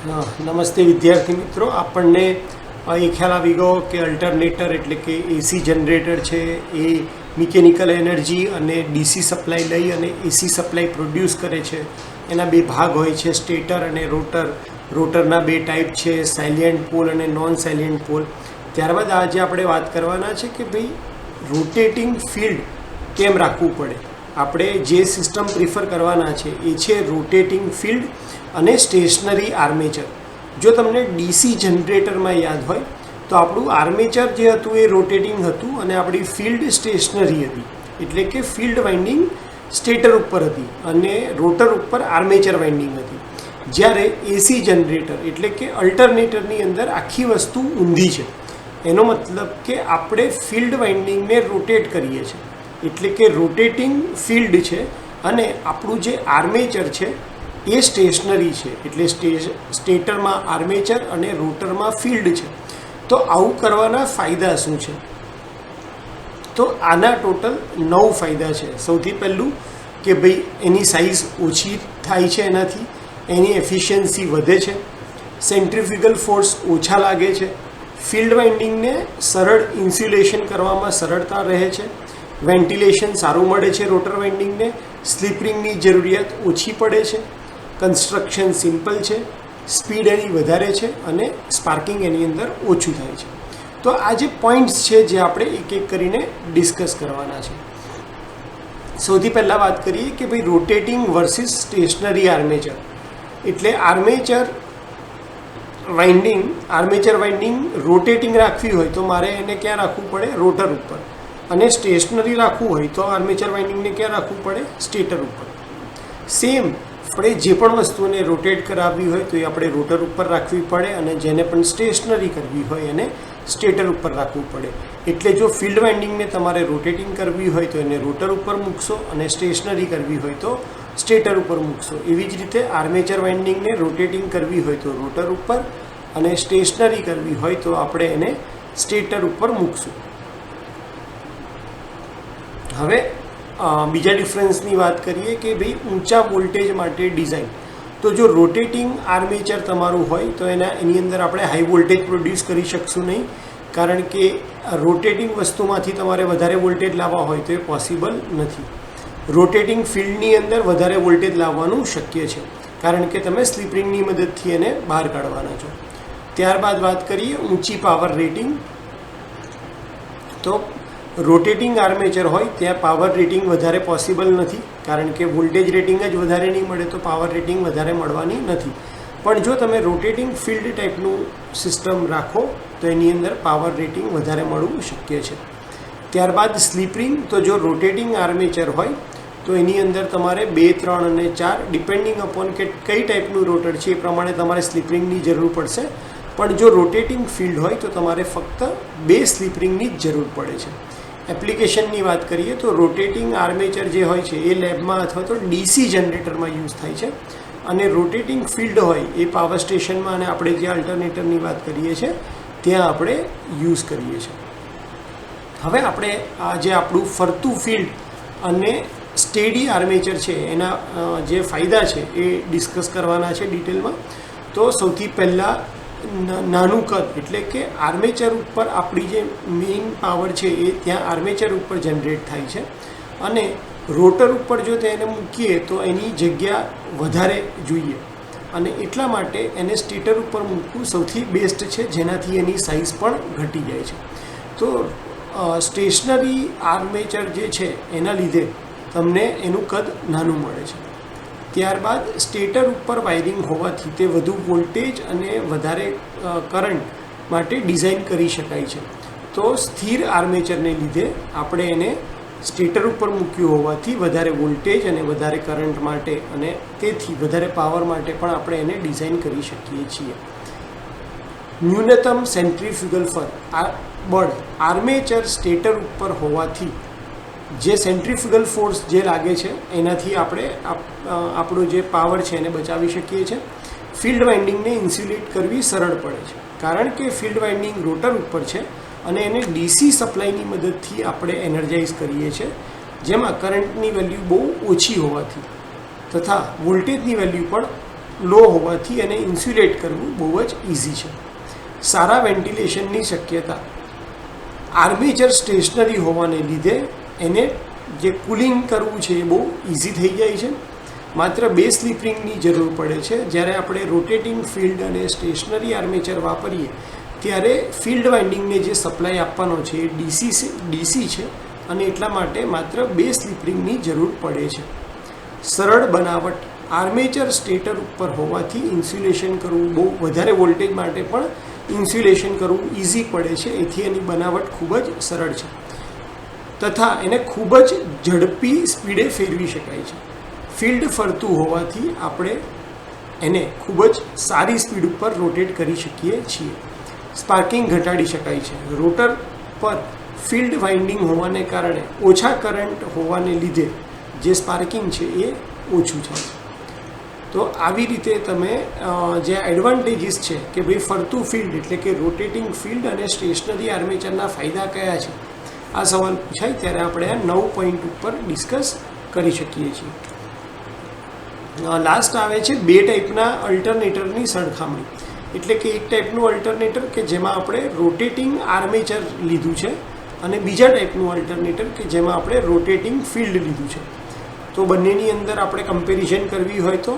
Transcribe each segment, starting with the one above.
નમસ્તે વિદ્યાર્થી મિત્રો, આપણને એ ખ્યાલ આવી ગયો કે અલ્ટરનેટર એટલે કે એસી જનરેટર છે એ મિકેનિકલ એનર્જી અને ડીસી સપ્લાય લઈ અને એસી સપ્લાય પ્રોડ્યુસ કરે છે. એના બે ભાગ હોય છે, સ્ટેટર અને રોટર. રોટરના બે ટાઈપ છે, સાયલિયન્ટ પોલ અને નોન સાયલિયન્ટ પોલ. ત્યારબાદ આજે આપણે વાત કરવાના છે કે ભાઈ રોટેટિંગ ફિલ્ડ કેમ રાખવું પડે. આપણે જે સિસ્ટમ પ્રિફર કરવાના છે એ છે રોટેટિંગ ફિલ્ડ અને સ્ટેશનરી આર્મેચર. જો તમને ડીસી જનરેટરમાં યાદ હોય તો આપણું આર્મેચર જે હતું એ રોટેટિંગ હતું અને આપણી ફિલ્ડ સ્ટેશનરી હતી, એટલે કે ફિલ્ડ વાઇન્ડિંગ સ્ટેટર ઉપર હતી અને રોટર ઉપર આર્મેચર વાઇન્ડિંગ હતી. જ્યારે એસી જનરેટર એટલે કે અલ્ટરનેટરની અંદર આખી વસ્તુ ઊંધી છે. એનો મતલબ કે આપણે ફિલ્ડ વાઇન્ડિંગને રોટેટ કરીએ છીએ, એટલે કે રોટેટિંગ ફિલ્ડ છે અને આપણું જે આર્મેચર છે એ સ્ટેશનરી છે, એટલે સ્ટેટરમાં આર્મેચર અને રોટરમાં ફિલ્ડ છે. તો આવું કરવાના ફાયદા શું છે? તો આના ટોટલ 9 ફાયદા છે. સૌથી પહેલું કે ભાઈ એની સાઇઝ ઓછી થાય છે, એનાથી એની એફિશિયન્સી વધે છે, સેન્ટ્રીફ્યુગલ ફોર્સ ઓછા લાગે છે, ફિલ્ડ વાઇન્ડિંગને સરળ ઇન્સ્યુલેશન કરવામાં સરળતા રહે છે, વેન્ટિલેશન સારું મળે છે રોટર વાઇન્ડિંગને, સ્લીપરિંગની જરૂરિયાત ઓછી પડે છે, કન્સ્ટ્રક્શન સિમ્પલ છે, સ્પીડ એની વધારે છે અને સ્પાર્કિંગ એની અંદર ઓછું થાય છે. તો આ જે પોઈન્ટ્સ છે જે આપણે એક એક કરીને ડિસ્કસ કરવાના છે. સૌથી પહેલાં વાત કરીએ કે ભાઈ રોટેટિંગ વર્સિસ સ્ટેશનરી આર્મેચર. એટલે આર્મેચર વાઇન્ડિંગ રોટેટિંગ રાખવી હોય તો મારે એને ક્યાં રાખવું પડે? રોટર ઉપર. અને સ્ટેશનરી રાખવું હોય તો આર્મેચર વાઇન્ડિંગને ક્યાં રાખવું પડે? સ્ટેટર ઉપર. સેમ આપણે જે પણ વસ્તુને રોટેટ કરાવવી હોય તો એ આપણે રોટર ઉપર રાખવી પડે અને જેને પણ સ્ટેશનરી કરવી હોય એને સ્ટેટર ઉપર રાખવું પડે. એટલે જો ફિલ્ડ વાઇન્ડિંગને તમારે રોટેટિંગ કરવી હોય તો એને રોટર ઉપર મૂકશો અને સ્ટેશનરી કરવી હોય તો સ્ટેટર ઉપર મૂકશો. એવી જ રીતે આર્મેચર વાઇન્ડિંગને રોટેટિંગ કરવી હોય તો રોટર ઉપર અને સ્ટેશનરી કરવી હોય તો આપણે એને સ્ટેટર ઉપર મૂકશું. હવે બીજા ડિફરન્સની વાત કરીએ કે ભાઈ ઊંચા વોલ્ટેજ માટે ડિઝાઇન. તો જો રોટેટિંગ આર્મેચર તમારું હોય તો એની અંદર આપણે હાઈ વોલ્ટેજ પ્રોડ્યુસ કરી શકશું નહીં, કારણ કે રોટેટિંગ વસ્તુમાંથી તમારે વધારે વોલ્ટેજ લાવવા હોય તો એ પોસિબલ નથી. રોટેટિંગ ફિલ્ડની અંદર વધારે વોલ્ટેજ લાવવાનું શક્ય છે, કારણ કે તમે સ્લીપરિંગની મદદથી એને બહાર કાઢવાના છો. ત્યારબાદ વાત કરીએ ઊંચી પાવર રેટિંગ. તો રોટેટિંગ આર્મેચર હોય ત્યાં પાવર રેટિંગ વધારે પોસિબલ નથી, કારણ કે વોલ્ટેજ રેટિંગ જ વધારે નહીં મળે તો પાવર રેટિંગ વધારે મળવાની નથી. પણ જો તમે રોટેટિંગ ફિલ્ડ ટાઈપનું સિસ્ટમ રાખો તો એની અંદર પાવર રેટિંગ વધારે મળવું શક્ય છે. ત્યારબાદ સ્લીપરિંગ. તો જો રોટેટિંગ આર્મેચર હોય તો એની અંદર તમારે 2, 3 અને 4 ડિપેન્ડિંગ અપોન કે કઈ ટાઈપનું રોટર છે એ પ્રમાણે તમારે સ્લીપરિંગની જરૂર પડશે. પણ જો રોટેટિંગ ફિલ્ડ હોય તો તમારે ફક્ત 2 સ્લીપરિંગની જ જરૂર પડે છે. એપ્લિકેશનની વાત કરીએ તો રોટેટિંગ આર્મેચર જે હોય છે એ લેબમાં અથવા તો ડીસી જનરેટરમાં યુઝ થાય છે અને રોટેટિંગ ફિલ્ડ હોય એ પાવર સ્ટેશનમાં અને આપણે જે અલ્ટરનેટરની વાત કરીએ છીએ ત્યાં આપણે યુઝ કરીએ છીએ. હવે આપણે આ જે આપણું ફરતું ફિલ્ડ અને સ્ટેડી આર્મેચર છે એના જે ફાયદા છે એ ડિસ્કસ કરવાના છે ડિટેલમાં. તો સૌથી પહેલાં નાનું કદ, એટલે કે આર્મેચર ઉપર આપણી જે મેઇન પાવર છે એ ત્યાં આર્મેચર ઉપર જનરેટ થાય છે અને રોટર ઉપર જો તેને મૂકીએ તો એની જગ્યા વધારે જોઈએ અને એટલા માટે એને સ્ટેટર ઉપર મૂકવું સૌથી બેસ્ટ છે, જેનાથી એની સાઇઝ પણ ઘટી જાય છે. તો સ્ટેશનરી આર્મેચર જે છે એના લીધે તમને એનું કદ નાનું મળે છે. ત્યારબાદ સ્ટેટર ઉપર વાયરિંગ હોવાથી તે વધુ વોલ્ટેજ અને વધારે કરંટ માટે ડિઝાઇન કરી શકાય છે. તો સ્થિર આર્મેચરને લીધે આપણે એને સ્ટેટર ઉપર મૂક્યું હોવાથી વધારે વોલ્ટેજ અને વધારે કરંટ માટે અને તેથી વધારે પાવર માટે પણ આપણે એને ડિઝાઇન કરી શકીએ છીએ. ન્યૂનતમ સેન્ટ્રીફ્યુગલ બળ. આર્મેચર સ્ટેટર ઉપર હોવાથી જે સેન્ટ્રીફ્યુગલ ફોર્સ જે લાગે છે એનાથી આપણે આપણો જે પાવર છે એને બચાવી શકીએ છીએ. ફિલ્ડ વાઇન્ડિંગને ઇન્સ્યુલેટ કરવી સરળ પડે છે, કારણ કે ફિલ્ડ વાઇન્ડિંગ રોટર ઉપર છે અને એને ડીસી સપ્લાયની મદદથી આપણે એનર્જાઇઝ કરીએ છીએ, જેમાં કરંટની વેલ્યુ બહુ ઓછી હોવાથી તથા વોલ્ટેજની વેલ્યુ પણ લો હોવાથી એને ઇન્સ્યુલેટ કરવું બહુ જ ઇઝી છે. સારા વેન્ટિલેશનની શક્યતા. આર્મેચર સ્ટેશનરી હોવાને લીધે એને જે કુલિંગ કરવું છે એ બહુ ઇઝી થઈ જાય છે. માત્ર 2 સ્લિપ રિંગની જરૂર પડે છે. જ્યારે આપણે રોટેટિંગ ફિલ્ડ અને સ્ટેશનરી આર્મેચર વાપરીએ ત્યારે ફિલ્ડ વાઇન્ડિંગને જે સપ્લાય આપવાનો છે એ ડીસી છે અને એટલા માટે માત્ર 2 સ્લિપ રિંગની જરૂર પડે છે. સરળ બનાવટ. આર્મેચર સ્ટેટર ઉપર હોવાથી ઇન્સ્યુલેશન કરવું બહુ વધારે વોલ્ટેજ માટે પણ ઇન્સ્યુલેશન કરવું ઇઝી પડે છે. એથી એની બનાવટ ખૂબ જ સરળ છે તથા એને ખૂબ જ ઝડપી સ્પીડે ફેરવી શકાય છે. ફિલ્ડ ફરતું હોવાથી આપણે એને ખૂબ જ સારી સ્પીડ ઉપર રોટેટ કરી શકીએ છીએ. સ્પાર્કિંગ ઘટાડી શકાય છે. રોટર પર ફિલ્ડ વાઇન્ડિંગ હોવાને કારણે ઓછા કરંટ હોવાને લીધે જે સ્પાર્કિંગ છે એ ઓછું છે. તો આવી રીતે તમે જે એડવાન્ટેજીસ છે કે ભાઈ ફરતું ફિલ્ડ એટલે કે રોટેટિંગ ફિલ્ડ અને સ્ટેશનરી આર્મેચરના ફાયદા કયા છે, આ સવાલ પૂછાય ત્યારે આપણે આ 9 પોઈન્ટ ઉપર ડિસ્કસ કરી શકીએ છીએ. લાસ્ટ આવે છે 2 ટાઈપના અલ્ટરનેટરની સરખામણી. એટલે કે એક ટાઈપનું અલ્ટરનેટર કે જેમાં આપણે રોટેટિંગ આર્મેચર લીધું છે અને બીજા ટાઈપનું અલ્ટરનેટર કે જેમાં આપણે રોટેટિંગ ફિલ્ડ લીધું છે. તો બંનેની અંદર આપણે કમ્પેરિઝન કરવી હોય તો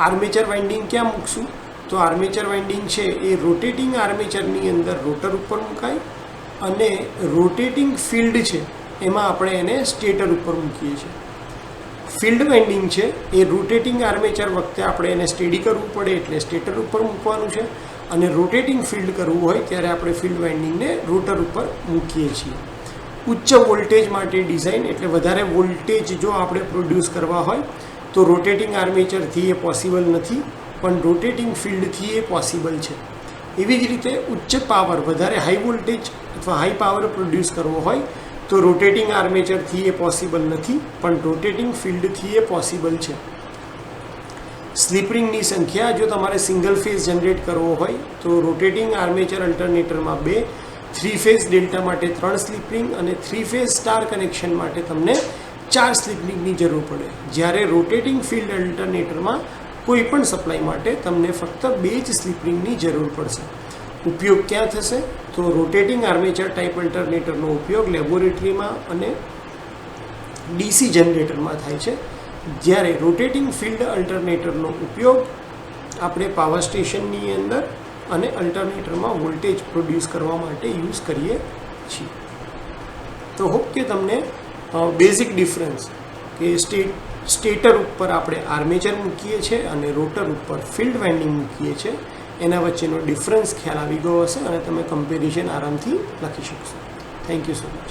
આર્મેચર વાઇન્ડિંગ ક્યાં મૂકશું? તો આર્મેચર વાઇન્ડિંગ છે એ રોટેટિંગ આર્મેચરની અંદર રોટર ઉપર મુકાય અને રોટેટિંગ ફિલ્ડ છે એમાં આપણે એને સ્ટેટર ઉપર મૂકીએ છીએ. ફિલ્ડ વાઇન્ડિંગ છે એ રોટેટિંગ આર્મેચર વખતે આપણે એને સ્ટેડી કરવું પડે એટલે સ્ટેટર ઉપર મૂકવાનું છે અને રોટેટિંગ ફિલ્ડ કરવું હોય ત્યારે આપણે ફિલ્ડ વાઇન્ડિંગને રોટર ઉપર મૂકીએ છીએ. ઉચ્ચ વોલ્ટેજ માટે ડિઝાઇન એટલે વધારે વોલ્ટેજ જો આપણે પ્રોડ્યુસ કરવા હોય તો રોટેટિંગ આર્મેચરથી એ પોસિબલ નથી પણ રોટેટિંગ ફિલ્ડથી એ પોસિબલ છે. એવી જ રીતે ઉચ્ચ પાવર વધારે હાઈ વોલ્ટેજ અથવા હાઈ પાવર પ્રોડ્યુસ કરવો હોય તો રોટેટિંગ આર્મેચરથી એ પોસિબલ નથી પણ રોટેટિંગ ફિલ્ડથી એ પોસિબલ છે. સ્લિપ રિંગની સંખ્યા જો તમારે સિંગલ ફેઝ જનરેટ કરવો હોય તો રોટેટિંગ આર્મેચર અલ્ટરનેટરમાં 2, 3 ફેઝ ડેલ્ટા માટે 3 સ્લિપ રિંગ અને 3 ફેઝ સ્ટાર કનેક્શન માટે તમને 4 સ્લિપ રિંગની જરૂર પડે. જ્યારે રોટેટિંગ ફિલ્ડ અલ્ટરનેટરમાં કોઈ પણ સપ્લાય માટે તમને ફક્ત 2 જ સ્લિપ રિંગની જરૂર પડશે. ઉપયોગ ક્યાં થશે? તો રોટેટિંગ આર્મેચર ટાઈપ અલ્ટરનેટરનો ઉપયોગ લેબોરેટરીમાં અને ડીસી જનરેટરમાં થાય છે. જ્યારે રોટેટિંગ ફિલ્ડ અલ્ટરનેટરનો ઉપયોગ આપણે પાવર સ્ટેશનની અંદર અને અલ્ટરનેટરમાં વોલ્ટેજ પ્રોડ્યુસ કરવા માટે યુઝ કરીએ છીએ. તો હોપ કે તમને બેઝિક ડિફરન્સ કે સ્ટેટર ઉપર આપણે આર્મેચર મૂકીએ છીએ અને રોટર ઉપર ફિલ્ડ વાઇન્ડિંગ મૂકીએ છીએ એના વચ્ચેનો ડિફરન્સ ખ્યાલ આવી ગયો હશે અને તમે કમ્પેરિઝન આરામથી લખી શકશો. Thank you so much.